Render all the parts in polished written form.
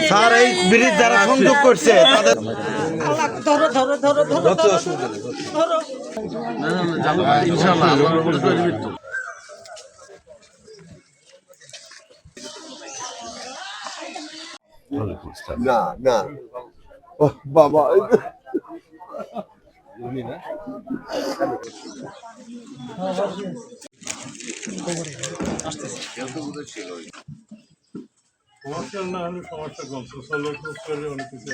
sir এই bridge যারা সংযোগ করছে তাদের না না বাবা সমস্যা না হলে সমস্যা কম সোশ্যাল ওয়ার্ক করে অনেক কিছু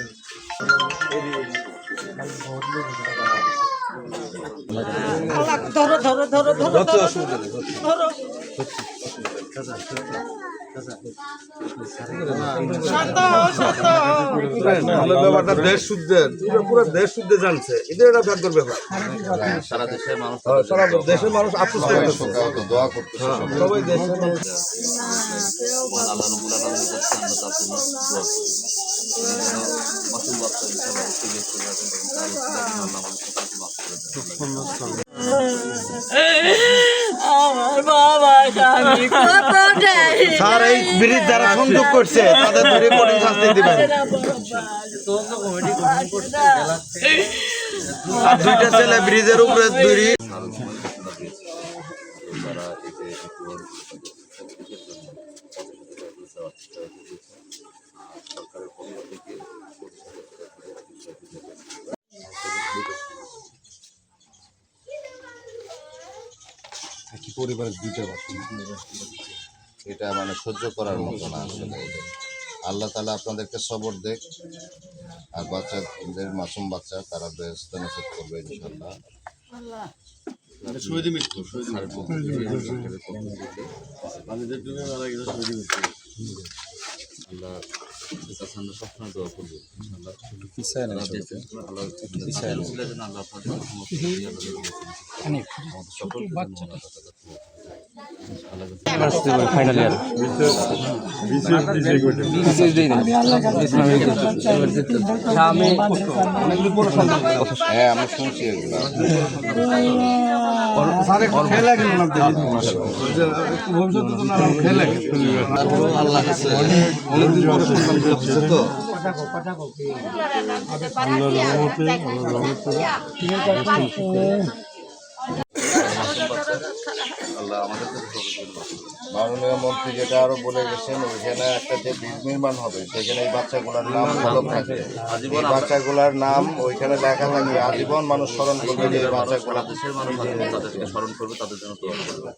ব্যাপারটা দেশ শুদ্ধের পুরো দেশ শুদ্ধে জানছে এদের একটা ব্যাপার ব্যাপার সারা দেশের মানুষ সারা দেশের মানুষ আফসোস করতেছে দোয়া করতে সবাই দেশের মানুষ আল্লাহ রাব্বুল আলামিনের কাছে আমরা তার জন্য দোয়া করি মাসুম বাচ্চা ইনশাআল্লাহ অবশ্যই দেখতে যাবেন আল্লাহ আমাদের সকলকে মাফ করে দেন আমার বাবা স্বামী কত দেয় স্যার এই ব্রিজ যারা সংযোগ করছে তাদের ধরে কঠিন শাস্তি দিবেন আর দুইটা ছেলে ব্রিজের উপরে দড়ি যারা এই যে সরকারের পক্ষ থেকে পরিবারের দুইটা এটা মানে সহ্য করার মতো না আসলে আল্লাহ তাআলা আপনাদেরকে সবর দেখ আর বাচ্চাদের মাসুম বাচ্চা তারা বেহেশত নসিব করবে ইনশাআল্লাহ শহীদ মৃত্যু আমাদের জন্য মারা গেছে শহীদ মৃত্যু আল্লাহ আমরা সবসময় দোয়া করবো ইনশাআল্লাহ আল্লাহ ফাইনাল ইয়ার হ্যাঁ আমরা শুনছি এগুলো আল্লাহ কাছে তো আল্লাহ আমাদের মাননীয় মন্ত্রী যেটা আরো বলে গেছেন ওইখানে একটা যে ব্রিজ নির্মাণ হবে সেখানে এই বাচ্চাগুলোর নাম ভালো থাকবে এই বাচ্চাগুলোর নাম ওইখানে লেখা থাকবে আজীবন মানুষ স্মরণ করবে যে এই বাচ্চাগুলো দেশের মানুষ তাদেরকে স্মরণ করবে তাদের জন্য দোয়া করবে